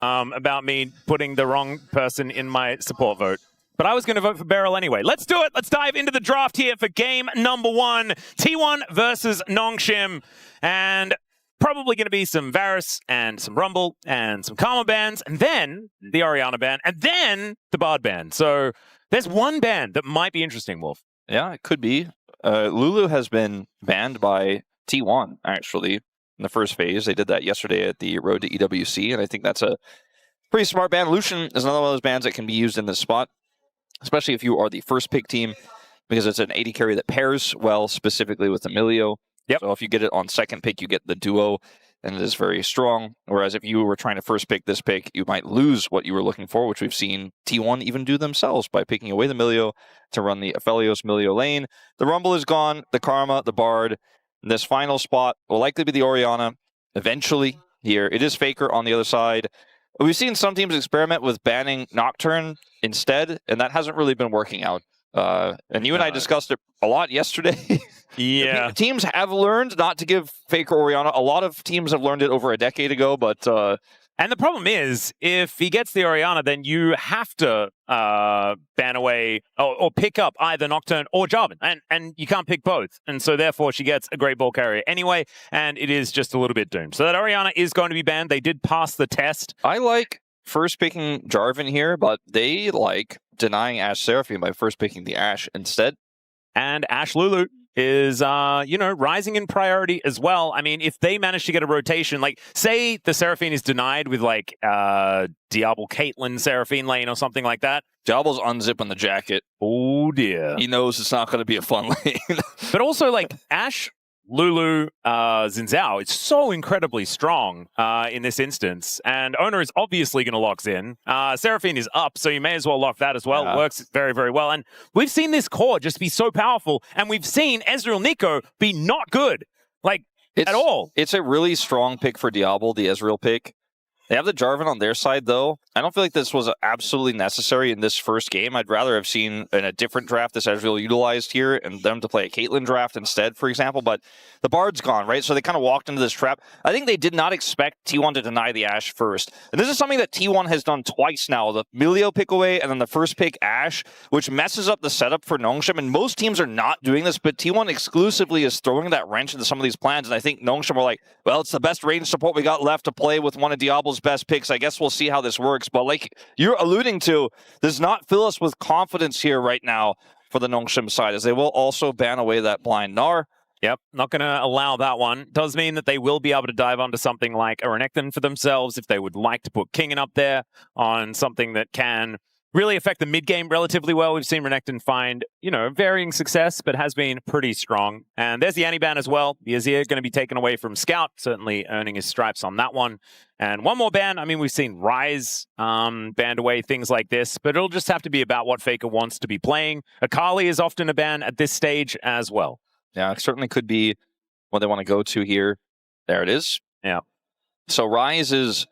about me putting the wrong person in my support vote. But I was going to vote for Beryl anyway. Let's do it. Let's dive into the draft here for game number 1. T1 versus Nongshim. And probably going to be some Varus and some Rumble and some Karma bans. And then the Orianna ban. And then the Bard ban. So there's one ban that might be interesting, Wolf. Yeah, it could be. Lulu has been banned by T1, actually, in the first phase. They did that yesterday at the Road to EWC, and I think that's a pretty smart ban. Lucian is another one of those bans that can be used in this spot, especially if you are the first pick team, because it's an AD carry that pairs well specifically with Emilio. Yep. So if you get it on second pick, you get the duo, and it is very strong. Whereas if you were trying to first pick this pick, you might lose what you were looking for, which we've seen T1 even do themselves by picking away the Emilio to run the Aphelios Emilio lane. The Rumble is gone, the Karma, the Bard. This final spot will likely be the Orianna eventually here. It is Faker on the other side. We've seen some teams experiment with banning Nocturne instead, and that hasn't really been working out. And you and I discussed it a lot yesterday. Yeah. Teams have learned not to give Faker Orianna. A lot of teams have learned it over a decade ago, but... And the problem is, if he gets the Orianna, then you have to ban away or pick up either Nocturne or Jarvan, and you can't pick both. And so therefore she gets a Great Ball carrier anyway, and it is just a little bit doomed. So that Orianna is going to be banned. They did pass the test. I like first picking Jarvan here, but they like denying Ashe Seraphine by first picking the Ashe instead. And Ashe Lulu is, rising in priority as well. I mean, if they manage to get a rotation, like, say the Seraphine is denied with, like, Diable Caitlyn Seraphine lane or something like that. Diable's unzipping the jacket. Oh, dear. He knows it's not going to be a fun lane. But also, like, Ashe, Lulu, Zhao, it's so incredibly strong in this instance. And Oner is obviously going to lock in. Seraphine is up, so you may as well lock that as well. Yeah. It works very, very well. And we've seen this core just be so powerful, and we've seen Ezreal Neeko be not good, like, at all. It's a really strong pick for Diable, the Ezreal pick. They have the Jarvan on their side, though. I don't feel like this was absolutely necessary in this first game. I'd rather have seen in a different draft this Ezreal utilized here and them to play a Caitlyn draft instead, for example. But the Bard's gone, right? So they kind of walked into this trap. I think they did not expect T1 to deny the Ashe first. And this is something that T1 has done twice now. The Milio pick away and then the first pick Ashe, which messes up the setup for Nongshim. And most teams are not doing this, but T1 exclusively is throwing that wrench into some of these plans. And I think Nongshim were like, well, it's the best range support we got left to play with one of Diable's best picks. I guess we'll see how this works. But like you're alluding to, does not fill us with confidence here right now for the Nongshim side, as they will also ban away that blind Gnar. Yep, not going to allow that one. Does mean that they will be able to dive onto something like a Renekton for themselves if they would like to put Kingen up there on something that can really affect the mid-game relatively well. We've seen Renekton find, varying success, but has been pretty strong. And there's the Annie-ban as well. The Azir going to be taken away from Scout, certainly earning his stripes on that one. And one more ban. I mean, we've seen Ryze banned away, things like this, but it'll just have to be about what Faker wants to be playing. Akali is often a ban at this stage as well. Yeah, it certainly could be what they want to go to here. There it is. Yeah. So Ryze is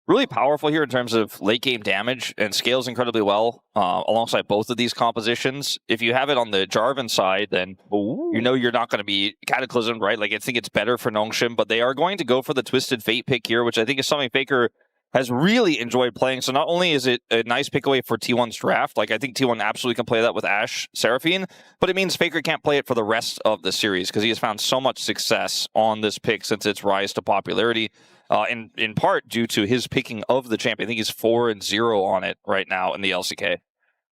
really powerful here in terms of late game damage and scales incredibly well alongside both of these compositions. If you have it on the Jarvan side, then you're not going to be cataclysmed, right? Like I think it's better for Nongshim, but they are going to go for the Twisted Fate pick here, which I think is something Faker has really enjoyed playing. So not only is it a nice pick away for T1's draft, like I think T1 absolutely can play that with Ashe Seraphine, but it means Faker can't play it for the rest of the series because he has found so much success on this pick since its rise to popularity. In part due to his picking of the champion. I think he's 4-0 on it right now in the LCK.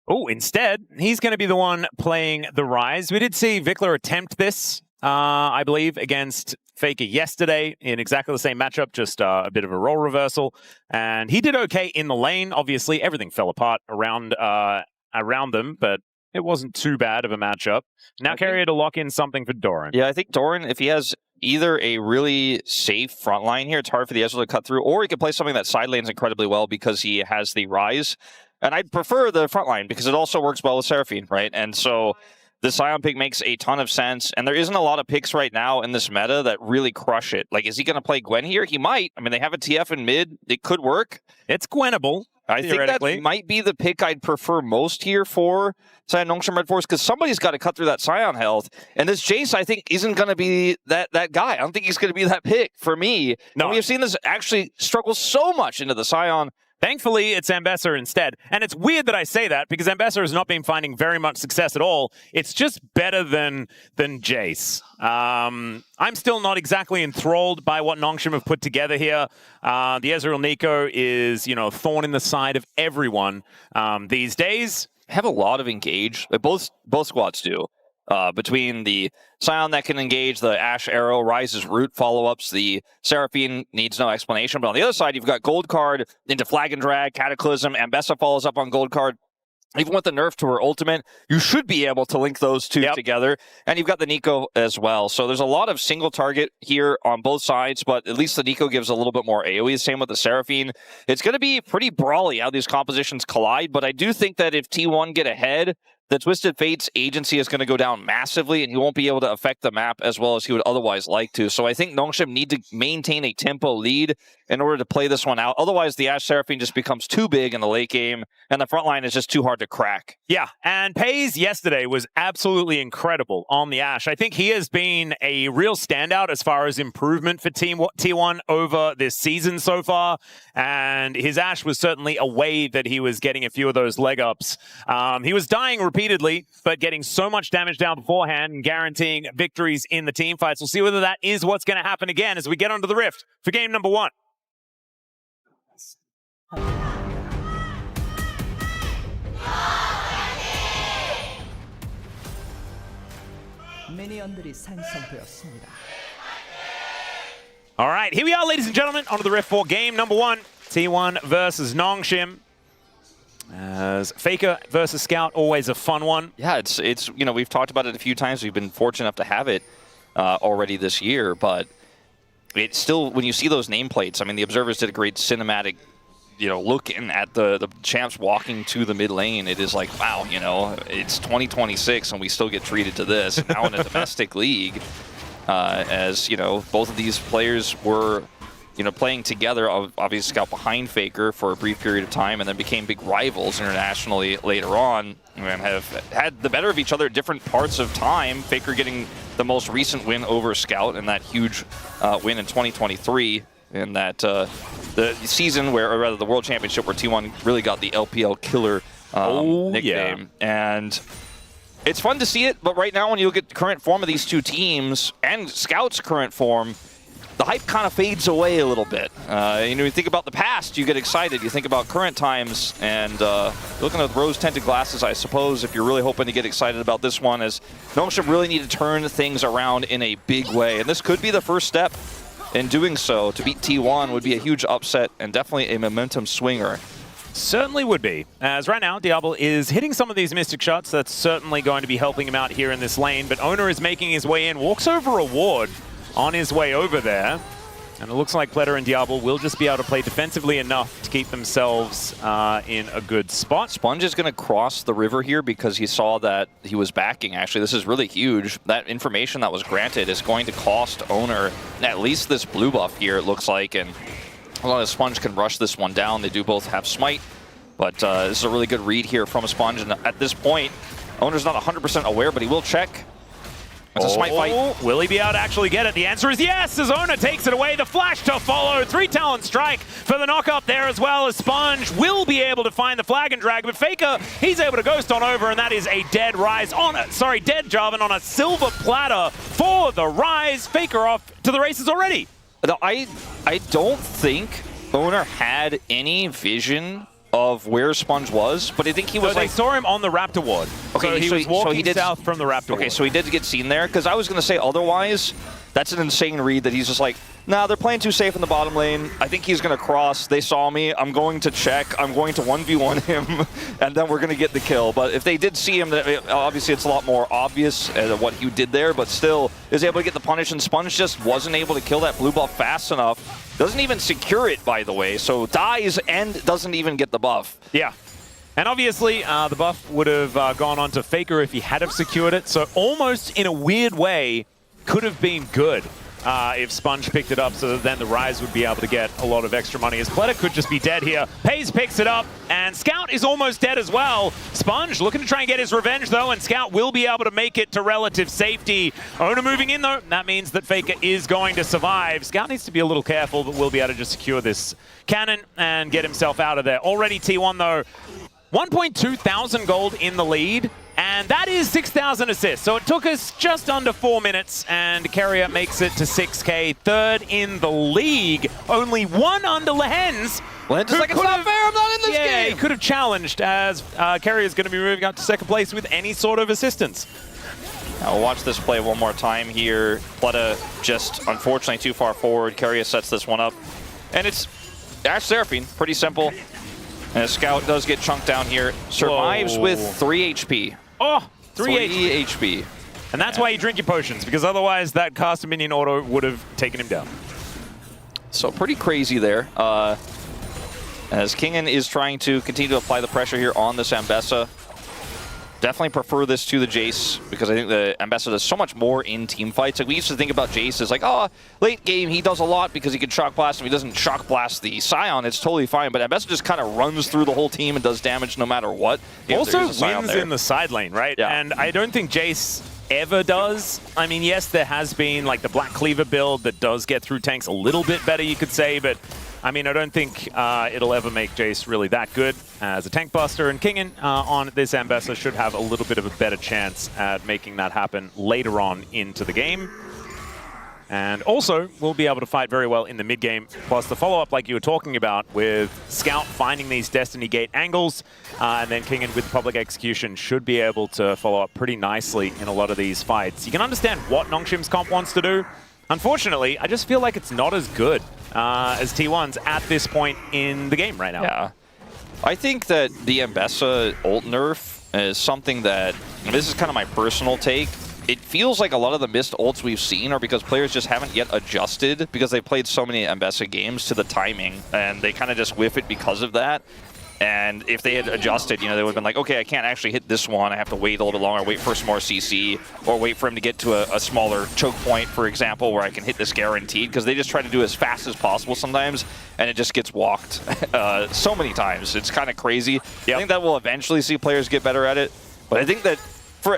Oh, instead, he's going to be the one playing the Ryze. We did see Vikler attempt this, I believe, against Faker yesterday in exactly the same matchup, just a bit of a role reversal. And he did okay in the lane. Obviously, everything fell apart around them, but it wasn't too bad of a matchup. Now Keria to lock in something for Doran. Yeah, I think Doran, if he has either a really safe front line here, it's hard for the Ezreal to cut through, or he can play something that side lanes incredibly well because he has the Ryze. And I'd prefer the front line because it also works well with Seraphine, right? And so the Sion pick makes a ton of sense. And there isn't a lot of picks right now in this meta that really crush it. Like, is he going to play Gwen here? He might. I mean, they have a TF in mid. It could work. It's Gwenable. I think that might be the pick I'd prefer most here for Sion Nongshim RedForce, because somebody's got to cut through that Sion health. And this Jace, I think, isn't going to be that guy. I don't think he's going to be that pick for me. No. And we have seen this actually struggle so much into the Sion Thankfully, it's Ambessa instead. And it's weird that I say that because Ambessa has not been finding very much success at all. It's just better than Jace. I'm still not exactly enthralled by what Nongshim have put together here. The Ezreal Neeko is, a thorn in the side of everyone these days. Have a lot of engage. Both squads do. Between the Sion that can engage, the Ashe Arrow, Ryze's root follow-ups, the Seraphine needs no explanation. But on the other side, you've got Gold Card into Flag and Drag, Cataclysm, Ambessa follows up on Gold Card. Even with the nerf to her ultimate, you should be able to link those two together. And you've got the Neeko as well. So there's a lot of single target here on both sides, but at least the Neeko gives a little bit more AoE. Same with the Seraphine. It's going to be pretty brawly how these compositions collide, but I do think that if T1 get ahead, the Twisted Fates agency is going to go down massively, and he won't be able to affect the map as well as he would otherwise like to. So I think Nongshim need to maintain a tempo lead in order to play this one out. Otherwise, the Ashe Seraphine just becomes too big in the late game, and the front line is just too hard to crack. Yeah, and Peyz yesterday was absolutely incredible on the Ashe. I think he has been a real standout as far as improvement for T1 over this season so far, and his Ashe was certainly a way that he was getting a few of those leg ups. He was dying repeatedly, but getting so much damage down beforehand and guaranteeing victories in the team fights. We'll see whether that is what's going to happen again as we get onto the Rift for game number 1. All right, here we are, ladies and gentlemen, onto the Rift for game number 1. T1 versus Nongshim. As Faker versus Scout, always a fun one. Yeah, it's we've talked about it a few times. We've been fortunate enough to have it already this year, but it's still, when you see those nameplates, I mean, the observers did a great cinematic, looking at the champs walking to the mid lane. It is like, wow, it's 2026 and we still get treated to this. And now in a domestic league, as, both of these players were playing together, obviously Scout behind Faker for a brief period of time and then became big rivals internationally later on and have had the better of each other at different parts of time. Faker getting the most recent win over Scout and that huge win in 2023 in that the season where, or rather the World Championship where T1 really got the LPL killer nickname. Yeah. And it's fun to see it, but right now when you look at the current form of these two teams and Scout's current form, the hype kind of fades away a little bit. You think about the past, you get excited. You think about current times, and looking at rose-tinted glasses, I suppose, if you're really hoping to get excited about this one, is Nongshim really need to turn things around in a big way. And this could be the first step in doing so. To beat T1 would be a huge upset and definitely a momentum swinger. Certainly would be. As right now, Diable is hitting some of these Mystic shots. That's certainly going to be helping him out here in this lane. But Oner is making his way in, walks over a ward on his way over there. And it looks like Pleata and Diable will just be able to play defensively enough to keep themselves in a good spot. Sponge is going to cross the river here because he saw that he was backing. Actually, this is really huge. That information that was granted is going to cost Oner at least this blue buff here, it looks like. And a lot of Sponge can rush this one down. They do both have Smite. But this is a really good read here from Sponge. And at this point, Oner's not 100% aware, but he will check. It's a Smite fight. Will he be able to actually get it? The answer is yes, as Oner takes it away. The flash to follow. 3 Talon Strike for the knock-up there, as well as Sponge will be able to find the flag and drag. But Faker, he's able to ghost on over, and that is a dead Ryze on a, dead Jarvan on a silver platter for the Ryze. Faker off to the races already. I don't think Oner had any vision of where Sponge was, but I think he was they saw him on the Raptor ward. Okay, so he was walking south from the Raptor ward. Okay, so he did get seen there, because I was going to say otherwise, that's an insane read that he's just like, nah, they're playing too safe in the bottom lane. I think he's going to cross. They saw me. I'm going to check. I'm going to 1v1 him, and then we're going to get the kill. But if they did see him, obviously it's a lot more obvious what he did there, but still is able to get the punish, and Sponge just wasn't able to kill that blue buff fast enough. Doesn't even secure it, by the way, so dies and doesn't even get the buff. Yeah. And obviously, the buff would have gone on to Faker if he had have secured it, so almost in a weird way, could have been good. if Sponge picked it up, so that then the Ryze would be able to get a lot of extra money, as Pleata could just be dead here. Peyz picks it up, and Scout is almost dead as well. Sponge looking to try and get his revenge, though, and Scout will be able to make it to relative safety. Oner moving in, though. That means that Faker is going to survive. Scout needs to be a little careful, but will be able to just secure this cannon and get himself out of there. Already T1, though, 1.2 thousand gold in the lead, and that is 6,000 assists. So it took us just under 4 minutes, and Keria makes it to 6K, third in the league. Only one under Lehens. Lehens is like, it's not fair, I'm not in this game. Yeah, he could have challenged, as Keria is going to be moving up to second place with any sort of assistance. Now we'll watch this play one more time here. Pleata just unfortunately too far forward. Keria sets this one up, and it's Ashe Seraphine, pretty simple. And a Scout does get chunked down here. Survives with 3 HP. Oh, 3 HP. And that's why you drink your potions, because otherwise that cast minion auto would have taken him down. So pretty crazy there. As Kingen is trying to continue to apply the pressure here on this Ambessa. Definitely prefer this to the Jace, because I think the Ambessa does so much more in team fights. Like, we used to think about Jace as like, oh, late game he does a lot because he can shock blast. If he doesn't shock blast the Sion, it's totally fine. But Ambessa just kind of runs through the whole team and does damage no matter what. Also wins in the side lane, right? Yeah. And I don't think Jace ever does. I mean, yes, there has been like the Black Cleaver build that does get through tanks a little bit better, you could say, but I mean, I don't think it'll ever make Jace really that good as a tank buster, and Kingen on this Ambessa should have a little bit of a better chance at making that happen later on into the game. And also, we'll be able to fight very well in the mid-game. Plus, the follow-up, like you were talking about, with Scout finding these Destiny Gate angles, and then Kingen with Public Execution should be able to follow up pretty nicely in a lot of these fights. You can understand what Nongshim's comp wants to do. Unfortunately, I just feel like it's not as good as T1's at this point in the game right now. Yeah. I think that the Ambessa ult nerf is something that, and this is kind of my personal take, it feels like a lot of the missed ults we've seen are because players just haven't yet adjusted because they played so many Ambessa games to the timing, and they kind of just whiff it because of that. And if they had adjusted, you know, they would have been like, okay, I can't actually hit this one. I have to wait a little longer, wait for some more CC, or wait for him to get to a smaller choke point, for example, where I can hit this guaranteed, because they just try to do as fast as possible sometimes, and it just gets walked so many times. It's kind of crazy. Yep. I think that we'll eventually see players get better at it, but I think that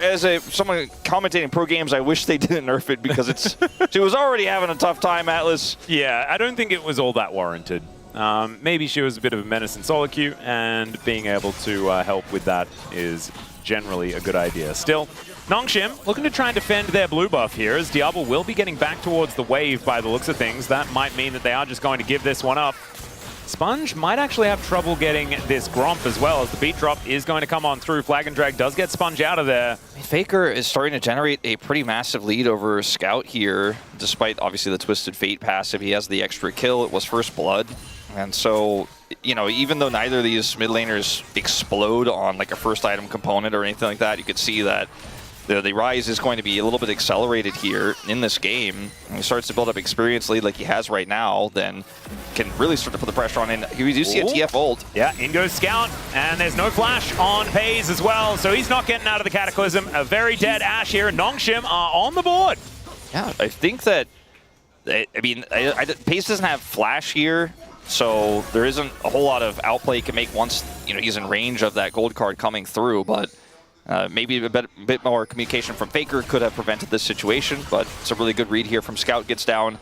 as someone commentating pro games, I wish they didn't nerf it, because she was already having a tough time, Atlus. Yeah, I don't think it was all that warranted. Maybe she was a bit of a menace in solo queue, and being able to help with that is generally a good idea. Still, Nongshim looking to try and defend their blue buff here, as Diable will be getting back towards the wave by the looks of things. That might mean that they are just going to give this one up. Sponge might actually have trouble getting this Gromp as well, as the beat drop is going to come on through. Flag and Drag does get Sponge out of there. Faker is starting to generate a pretty massive lead over Scout here, despite obviously the Twisted Fate passive. He has the extra kill. It was first blood. And so, you know, even though neither of these mid laners explode on like a first item component or anything like that, you could see that the Ryze is going to be a little bit accelerated here in this game. When he starts to build up experience lead like he has right now, then can really start to put the pressure on in. We do see a TF ult. Yeah, in goes Scout, and there's no flash on Peyz as well, so he's not getting out of the Cataclysm. A very dead Ashe here. Nongshim are on the board. Yeah, I think that, I mean, Peyz doesn't have flash here, so there isn't a whole lot of outplay he can make once, you know, he's in range of that gold card coming through, but maybe a bit more communication from Faker could have prevented this situation, but it's a really good read here from Scout. Gets down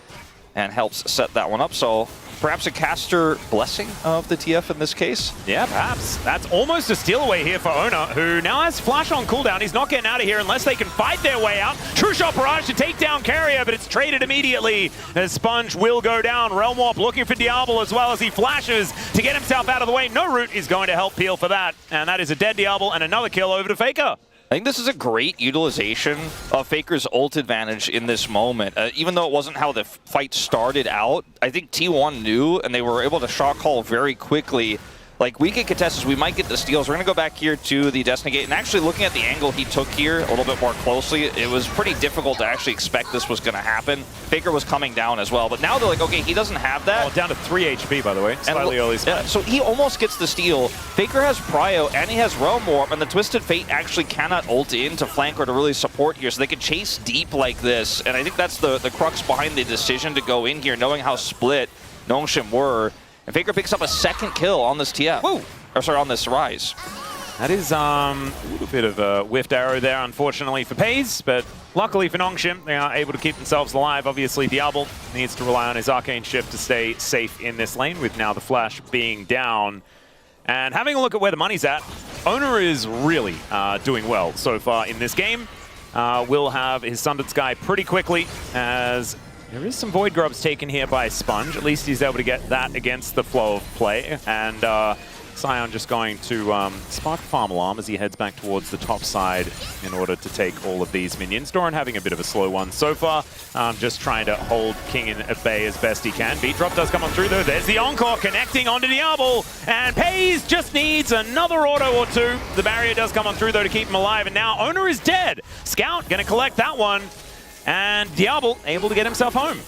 and helps set that one up. So perhaps a caster blessing of the TF in this case. Yeah, perhaps. That's almost a steal away here for Oner, who now has flash on cooldown. He's not getting out of here unless they can fight their way out. True Shot Barrage to take down Keria, but it's traded immediately as Sponge will go down. Realm Warp looking for Diable as well as he flashes to get himself out of the way. No Root is going to help peel for that. And that is a dead Diable and another kill over to Faker. I think this is a great utilization of Faker's ult advantage in this moment. Even though it wasn't how the fight started out, I think T1 knew, and they were able to shock call very quickly like, we get contestants, we might get the steals. We're going to go back here to the Destiny Gate, and actually looking at the angle he took here a little bit more closely, it was pretty difficult to actually expect this was going to happen. Faker was coming down as well, but now they're like, okay, he doesn't have that. Oh, down to 3 HP, by the way. Slightly early spot. So he almost gets the steal. Faker has Prio, and he has Realm Warp, and the Twisted Fate actually cannot ult in to flank or to really support here, so they can chase deep like this, and I think that's the crux behind the decision to go in here, knowing how split Nongshim were. And Faker picks up a second kill on this TF. Whoa. Or sorry, on this Ryze. That is a little bit of a whiffed arrow there, unfortunately, for Peyz, but luckily for Nongshim, they are able to keep themselves alive. Obviously, Diable needs to rely on his Arcane Shift to stay safe in this lane, with now the Flash being down. And having a look at where the money's at, Oner is really doing well so far in this game. Will have his Sundered Sky pretty quickly, as there is some Void Grubs taken here by Sponge. At least he's able to get that against the flow of play. And Sion just going to spark Farm Alarm as he heads back towards the top side in order to take all of these minions. Doran having a bit of a slow one so far, just trying to hold Kingen at bay as best he can. Beat Drop does come on through though. There's the Encore connecting onto Diable, and Peyz just needs another auto or two. The barrier does come on through though to keep him alive, and now Oner is dead. Scout gonna collect that one, and Diable able to get himself home.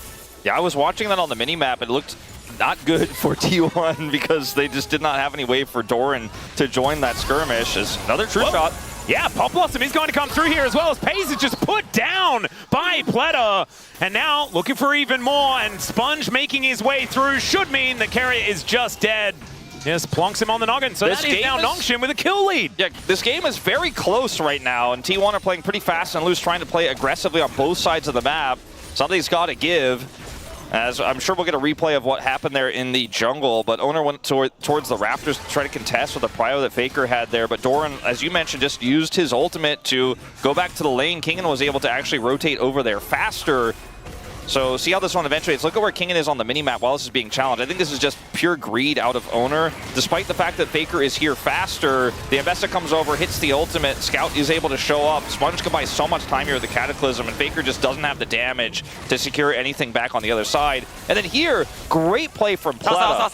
Yeah, I was watching that on the minimap. It looked not good for T1 because they just did not have any way for Doran to join that skirmish. As another true shot. Yeah, Pop Blossom is going to come through here as well, as Peyz is just put down by Pleata. And now looking for even more, and Sponge making his way through should mean that Keria is just dead. Just plonks him on the noggin. So that is now Nongshim with a kill lead. Yeah, this game is very close right now, and T1 are playing pretty fast and loose, trying to play aggressively on both sides of the map. Something's got to give. As I'm sure we'll get a replay of what happened there in the jungle, but Oner went towards the Raptors to try to contest with the prio that Faker had there. But Doran, as you mentioned, just used his ultimate to go back to the lane. Kingen was able to actually rotate over there faster. So see how this one eventuates. Look at where Kingen is on the minimap while this is being challenged. I think this is just pure greed out of Oner. Despite the fact that Faker is here faster, the Ambessa comes over, hits the ultimate. Scout is able to show up. Sponge can buy so much time here with the Cataclysm, and Faker just doesn't have the damage to secure anything back on the other side. And then here, great play from Pleata.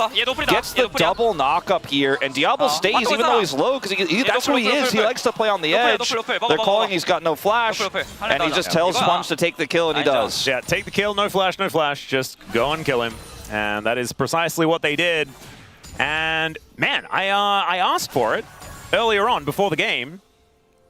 Gets the double knock up here, and Diable stays even though he's low, because that's who he is. He likes to play on the edge. They're calling he's got no flash, and he just tells Sponge to take the kill, and he does. Yeah, take the kill. No flash, no flash. Just go and kill him. And that is precisely what they did. And man, I asked for it earlier on before the game.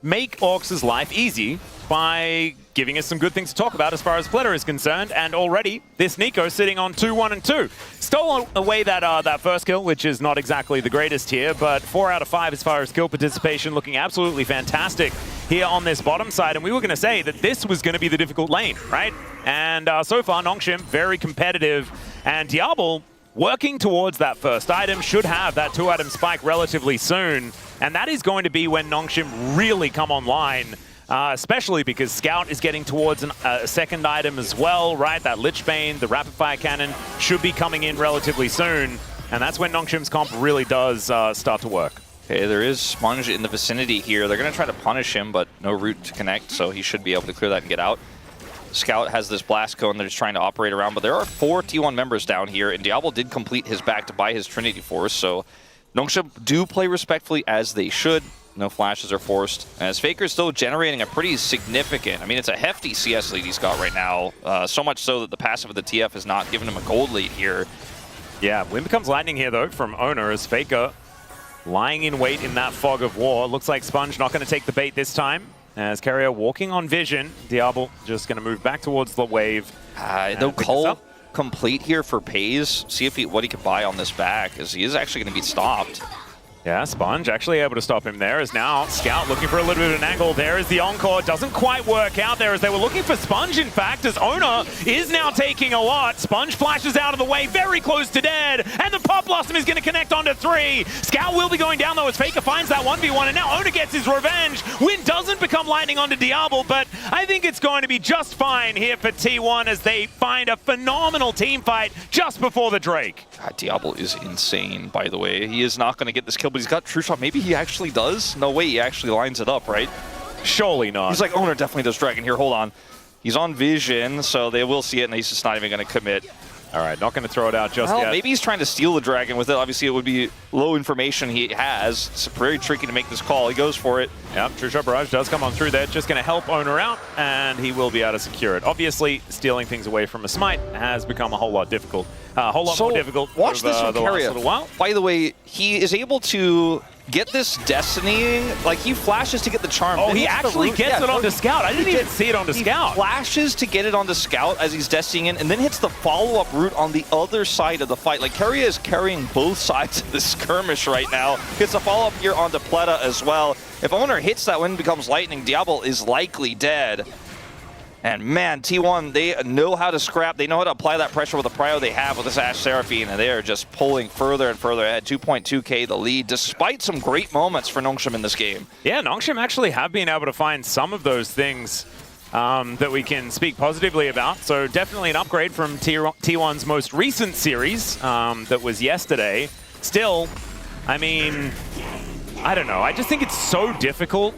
Make Orcs' life easy by giving us some good things to talk about as far as Pleata is concerned. And already, this Neeko sitting on 2-1 and 2. Stole away that first kill, which is not exactly the greatest here, but 4 out of 5 as far as kill participation, looking absolutely fantastic here on this bottom side. And we were going to say that this was going to be the difficult lane, right? And so far, Nongshim, very competitive. And Diable, working towards that first item, should have that 2-item spike relatively soon. And that is going to be when Nongshim really come online. Especially because Scout is getting towards a second item as well, right? That Lich Bane, the Rapid Fire Cannon should be coming in relatively soon. And that's when Nongshim's comp really does start to work. Okay, there is Sponge in the vicinity here. They're going to try to punish him, but no route to connect, so he should be able to clear that and get out. Scout has this blast cone they're just trying to operate around, but there are 4 T1 members down here, and Diable did complete his back to buy his Trinity Force, so Nongshim do play respectfully as they should. No flashes are forced. As Faker's still generating a pretty significant, I mean, it's a hefty CS lead he's got right now. So much so that the passive of the TF has not given him a gold lead here. Yeah, wind becomes lightning here, though, from Oner as Faker lying in wait in that fog of war. Looks like Sponge not going to take the bait this time. As Keria walking on vision. Diable just going to move back towards the wave. No call complete here for Peyz. See if what he can buy on this back, as he is actually going to be stopped. Yeah, Sponge actually able to stop him there, as now Scout looking for a little bit of an angle. There is the Encore. Doesn't quite work out there, as they were looking for Sponge, in fact, as Oner is now taking a lot. Sponge flashes out of the way, very close to dead, and the Pop Blossom is going to connect onto 3. Scout will be going down, though, as Faker finds that 1v1, and now Oner gets his revenge. Wind doesn't become lightning onto Diable, but I think it's going to be just fine here for T1 as they find a phenomenal team fight just before the Drake. God, Diable is insane, by the way. He is not going to get this kill, but he's got True Shot. Maybe he actually does? No way, he actually lines it up, right? Surely not. He's like, Oner definitely does Dragon here. Hold on. He's on vision, so they will see it, and he's just not even going to commit. All right, not going to throw it out just well, yet. Maybe he's trying to steal the dragon with it. Obviously, it would be low information he has. It's very tricky to make this call. He goes for it. Yep, True Shot Barrage does come on through there. Just going to help Oner out, and he will be able to secure it. Obviously, stealing things away from a smite has become a whole lot difficult. A whole lot more difficult. Watch this from Keria. By the way, he is able to get this Destiny, like he flashes to get the charm. Oh, he actually gets it onto Scout. I didn't even see it onto Scout. He flashes to get it onto Scout as he's Destinying in, and then hits the follow-up route on the other side of the fight. Like, Keria is carrying both sides of the skirmish right now. Hits a follow-up here onto Pleata as well. If Oner hits that when becomes lightning, Diable is likely dead. And man, T1, they know how to scrap. They know how to apply that pressure with the prio they have with this Ashe Seraphine, and they are just pulling further and further ahead. 2.2k the lead, despite some great moments for Nongshim in this game. Yeah, Nongshim actually have been able to find some of those things that we can speak positively about. So definitely an upgrade from T1's most recent series that was yesterday. Still, I mean, I don't know. I just think it's so difficult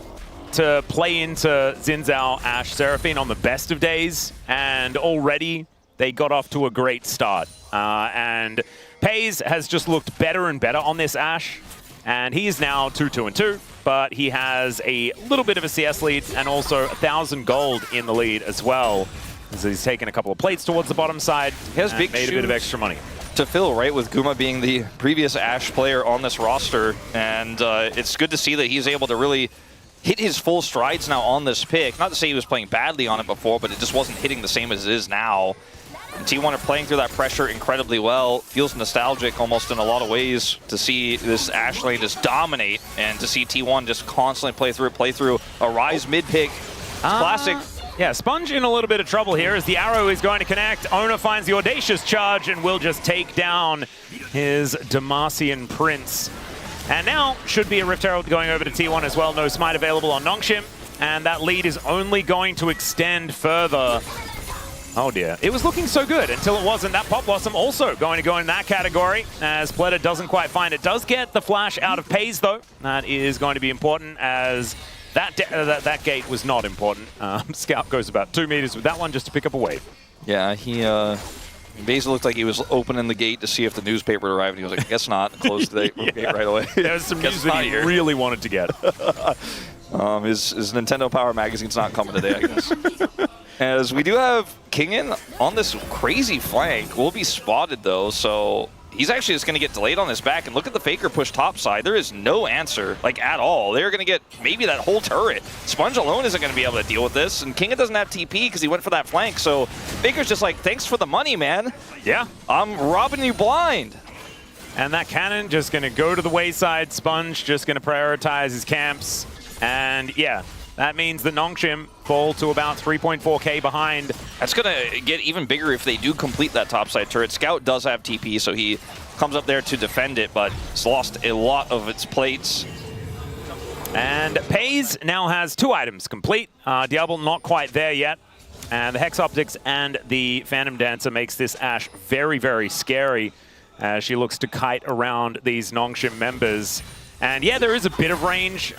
to play into Zhao, Ashe, Seraphine on the best of days, and already they got off to a great start. And Peyz has just looked better and better on this Ashe, and he is now 2-2-2, but he has a little bit of a CS lead and also 1,000 gold in the lead as well. So he's taken a couple of plates towards the bottom side. He has made a bit of extra money to fill, right, with Guma being the previous Ashe player on this roster, and it's good to see that he's able to really hit his full strides now on this pick. Not to say he was playing badly on it before, but it just wasn't hitting the same as it is now. And T1 are playing through that pressure incredibly well. Feels nostalgic almost in a lot of ways to see this Ashe lane just dominate and to see T1 just constantly play through a Ryze mid pick. It's classic. Yeah, Sponge in a little bit of trouble here as the arrow is going to connect. Oner finds the audacious charge and will just take down his Demacian Prince. And now should be a Rift Herald going over to T1 as well. No smite available on Nongshim. And that lead is only going to extend further. Oh dear. It was looking so good until it wasn't. That Pop Blossom also going to go in that category as Pleata doesn't quite find it. Does get the flash out of Peyz though. That is going to be important as that gate was not important. Scout goes about 2 meters with that one just to pick up a wave. Yeah, he basically looked like he was opening the gate to see if the newspaper arrived, and he was like, I guess not. Closed the gate right away. There's some news that he really wanted to get. His Nintendo Power Magazine's not coming today, I guess. As we do have Kingen on this crazy flank. Will be spotted, though, so he's actually just going to get delayed on his back. And look at the Faker push topside. There is no answer, like, at all. They're going to get maybe that whole turret. Sponge alone isn't going to be able to deal with this. And Kingen doesn't have TP because he went for that flank. So Faker's just like, thanks for the money, man. Yeah. I'm robbing you blind. And that cannon just going to go to the wayside. Sponge just going to prioritize his camps. And, yeah, that means the Nongshim fall to about 3.4k behind. That's going to get even bigger if they do complete that topside turret. Scout does have TP, so he comes up there to defend it, but it's lost a lot of its plates. And Peyz now has 2 items complete. Diable not quite there yet. And the Hex Optics and the Phantom Dancer makes this Ashe very, very scary as she looks to kite around these Nongshim members. And yeah, there is a bit of range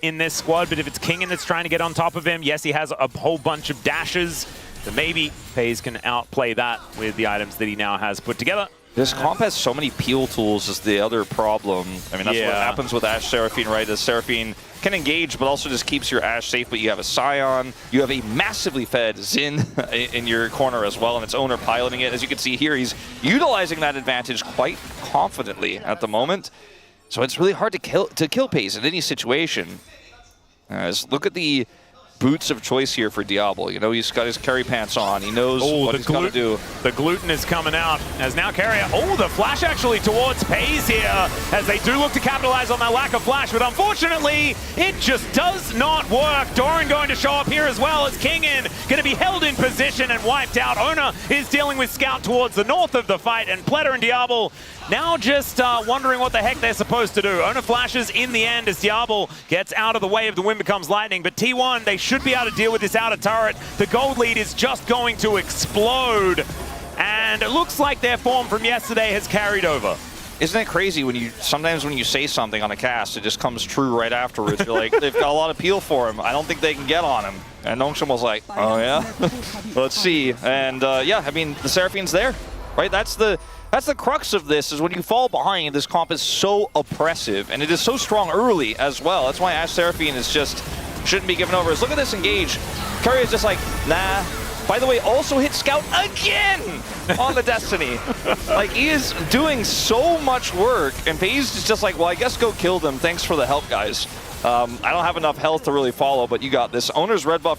in this squad, but if it's Kingen that's trying to get on top of him, yes, he has a whole bunch of dashes, so maybe Peyz can outplay that with the items that he now has put together. This comp has so many peel tools is the other problem. I mean, that's what happens with Ashe Seraphine, right? As Seraphine can engage, but also just keeps your Ashe safe, but you have a Sion, you have a massively fed Xin in your corner as well, and it's Oner piloting it. As you can see here, he's utilizing that advantage quite confidently at the moment. So it's really hard to kill Peyz in any situation. Look at the boots of choice here for Diable. You know, he's got his carry pants on. He knows what he's got to do. The gluten is coming out as now Keria. Oh, the flash actually towards Peyz here as they do look to capitalize on that lack of flash, but unfortunately, it just does not work. Doran going to show up here as well as Kingen going to be held in position and wiped out. Oner is dealing with Scout towards the north of the fight, and Pleata and Diable now just wondering what the heck they're supposed to do. Oner flashes in the end as Diable gets out of the way of the wind becomes lightning, but T1, they should be able to deal with this outer turret. The gold lead is just going to explode, and it looks like their form from yesterday has carried over. Isn't it crazy when sometimes when you say something on a cast, it just comes true right afterwards. You're like, they've got a lot of peel for him. I don't think they can get on him. And Nongshim was like, oh yeah? Let's see. And yeah, I mean, the Seraphine's there. right? That's the crux of this, is when you fall behind, this comp is so oppressive, and it is so strong early as well. That's why Ashe Seraphine is just shouldn't be given over. Look at this engage. Keria is just like, nah. By the way, also hit Scout again on the Destiny. Like, he is doing so much work, and Peyz is just like, well, I guess go kill them. Thanks for the help, guys. I don't have enough health to really follow, but you got this. Oner's red buff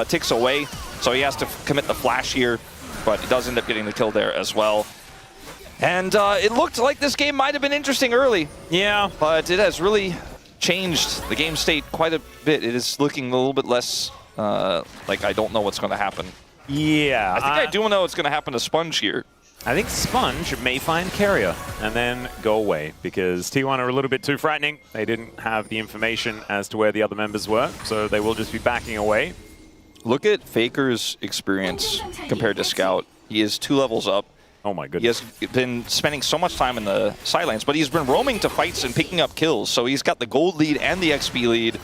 ticks away, so he has to commit the flash here, but he does end up getting the kill there as well. And it looked like this game might have been interesting early. Yeah. But it has really changed the game state quite a bit. It is looking a little bit less like I don't know what's going to happen. Yeah. I think I do know what's going to happen to Sponge here. I think Sponge may find Keria and then go away because T1 are a little bit too frightening. They didn't have the information as to where the other members were, so they will just be backing away. Look at Faker's experience compared to Scout. He is 2 levels up. Oh my goodness. He has been spending so much time in the side lanes, but he's been roaming to fights and picking up kills, so he's got the gold lead and the XP lead.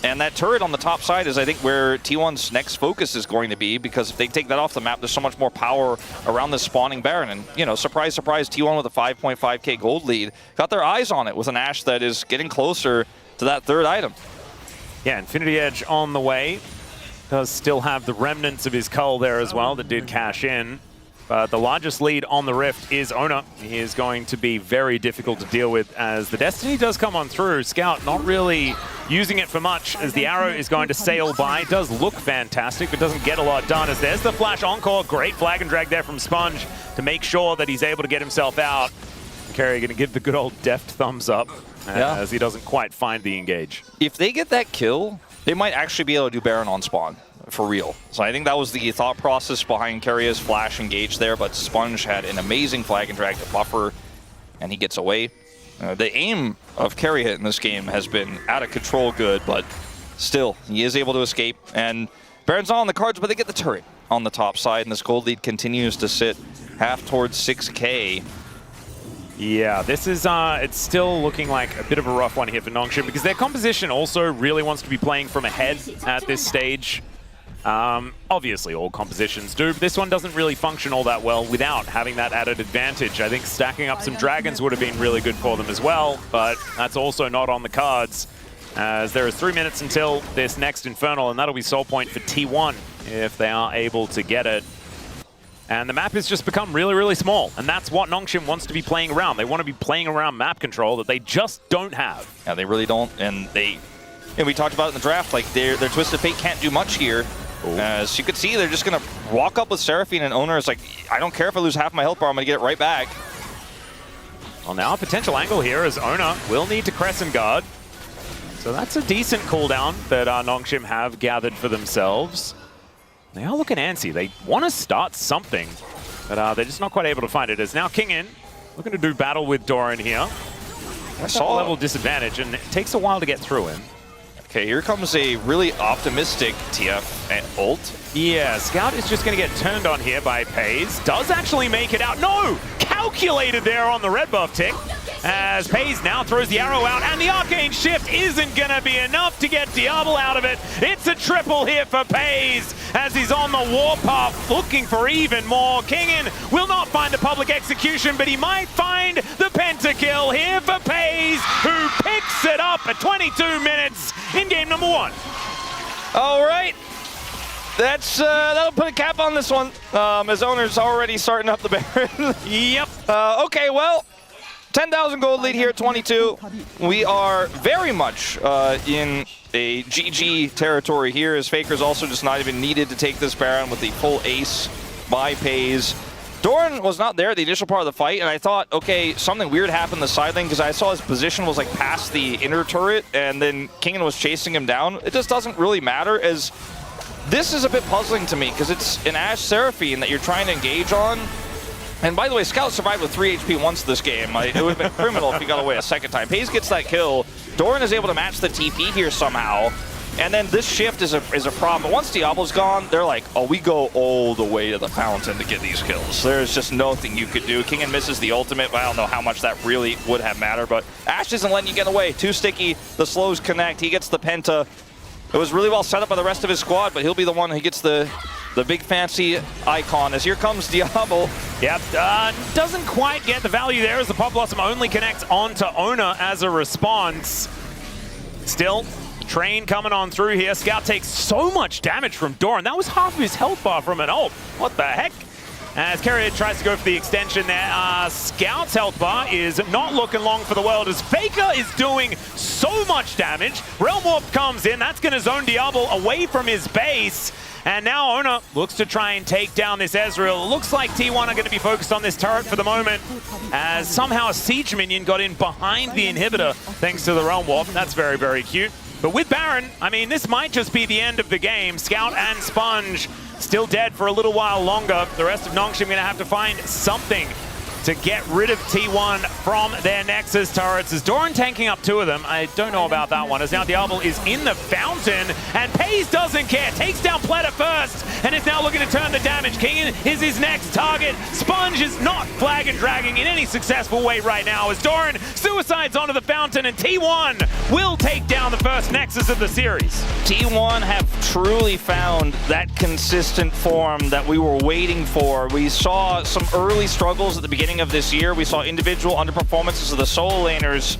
And that turret on the top side is, I think, where T1's next focus is going to be, because if they take that off the map, there's so much more power around this spawning Baron. And, you know, surprise, surprise, T1 with a 5.5k gold lead got their eyes on it with an Ashe that is getting closer to that third item. Yeah, Infinity Edge on the way. Does still have the remnants of his cull there as well that did cash in. But the largest lead on the Rift is Oner. He is going to be very difficult to deal with as the Destiny does come on through. Scout not really using it for much as the arrow is going to sail by. Does look fantastic, but doesn't get a lot done as there's the flash encore. Great flag and drag there from Sponge to make sure that he's able to get himself out. Keria going to give the good old deft thumbs up as he doesn't quite find the engage. If they get that kill, they might actually be able to do Baron on spawn. For real. So I think that was the thought process behind Keria's flash engage there, but Sponge had an amazing flag and drag to buffer, and he gets away. The aim of Keria in this game has been out of control good, but still, he is able to escape. And Baron's not on the cards, but they get the turret on the top side, and this gold lead continues to sit half towards 6k. Yeah, this is, it's still looking like a bit of a rough one here for Nongshim, because their composition also really wants to be playing from ahead at this stage. Obviously all compositions do, but this one doesn't really function all that well without having that added advantage. I think stacking up some dragons would have been really good for them as well, but that's also not on the cards, as there is 3 minutes until this next Infernal, and that'll be soul point for T1 if they are able to get it. And the map has just become really, really small, and that's what Nongshim wants to be playing around. They want to be playing around map control that they just don't have. Yeah, they really don't, and we talked about it in the draft, like their Twisted Fate can't do much here. As you could see, they're just going to walk up with Seraphine, and Oner is like, I don't care if I lose half my health bar, I'm going to get it right back. Well, now a potential angle here as Oner will need to Crescent Guard. So that's a decent cooldown that Nongshim have gathered for themselves. They are looking antsy. They want to start something, but they're just not quite able to find it. As now Kingen looking to do battle with Doran here. I saw a level disadvantage, and it takes a while to get through him. Okay, here comes a really optimistic TF and ult. Yeah, Scout is just going to get turned on here by Peyz. Does actually make it out. No! Calculated there on the red buff tick. As Peyz now throws the arrow out, and the Arcane Shift isn't going to be enough to get Diable out of it. It's a triple here for Peyz as he's on the warpath looking for even more. Kingen will not find the public execution, but he might find the pentakill here for Peyz, who picks it up at 22 minutes in game number 1. All right. That'll put a cap on this one, as Oner's already starting up the Baron. Yep. Okay, well, 10,000 gold lead here at 22. We are very much in a GG territory here, as Faker's also just not even needed to take this Baron with the full ace by Peyz. Doran was not there at the initial part of the fight, and I thought, okay, something weird happened in the side lane, because I saw his position was like past the inner turret, and then Kingen was chasing him down. It just doesn't really matter, as this is a bit puzzling to me, because it's an Ashe Seraphine that you're trying to engage on. And by the way, Scout survived with 3 HP once this game. It would have been criminal if he got away a second time. Peyz gets that kill. Doran is able to match the TP here somehow. And then this shift is a problem. But once Diable's gone, they're like, oh, we go all the way to the fountain to get these kills. There's just nothing you could do. Kingen misses the ultimate, but I don't know how much that really would have mattered. But Ashe isn't letting you get away. Too sticky. The slows connect. He gets the penta. It was really well set up by the rest of his squad, but he'll be the one who gets the the big fancy icon, as here comes Diable. Yep, doesn't quite get the value there as the Pop Blossom only connects onto Oner as a response. Still, Train coming on through here. Scout takes so much damage from Doran. That was half of his health bar from an ult. What the heck? As Keria tries to go for the extension there. Scout's health bar is not looking long for the world as Faker is doing so much damage. Realm Warp comes in. That's going to zone Diable away from his base. And now Oner looks to try and take down this Ezreal. It looks like T1 are going to be focused on this turret for the moment, as somehow a siege minion got in behind the inhibitor thanks to the Realm Warp. That's very, very cute. But with Baron, I mean, this might just be the end of the game. Scout and Sponge still dead for a little while longer. The rest of Nongshim going to have to find something to get rid of T1 from their Nexus turrets. As Doran tanking up 2 of them, I don't know about that one, as now Diable is in the fountain, and Peyz doesn't care, takes down Pleata first, and is now looking to turn the damage. Kingen is his next target. Sponge is not flag and dragging in any successful way right now, as Doran suicides onto the fountain, and T1 will take down the first Nexus of the series. T1 have truly found that consistent form that we were waiting for. We saw some early struggles at the beginning of this year. We saw individual underperformances of the solo laners.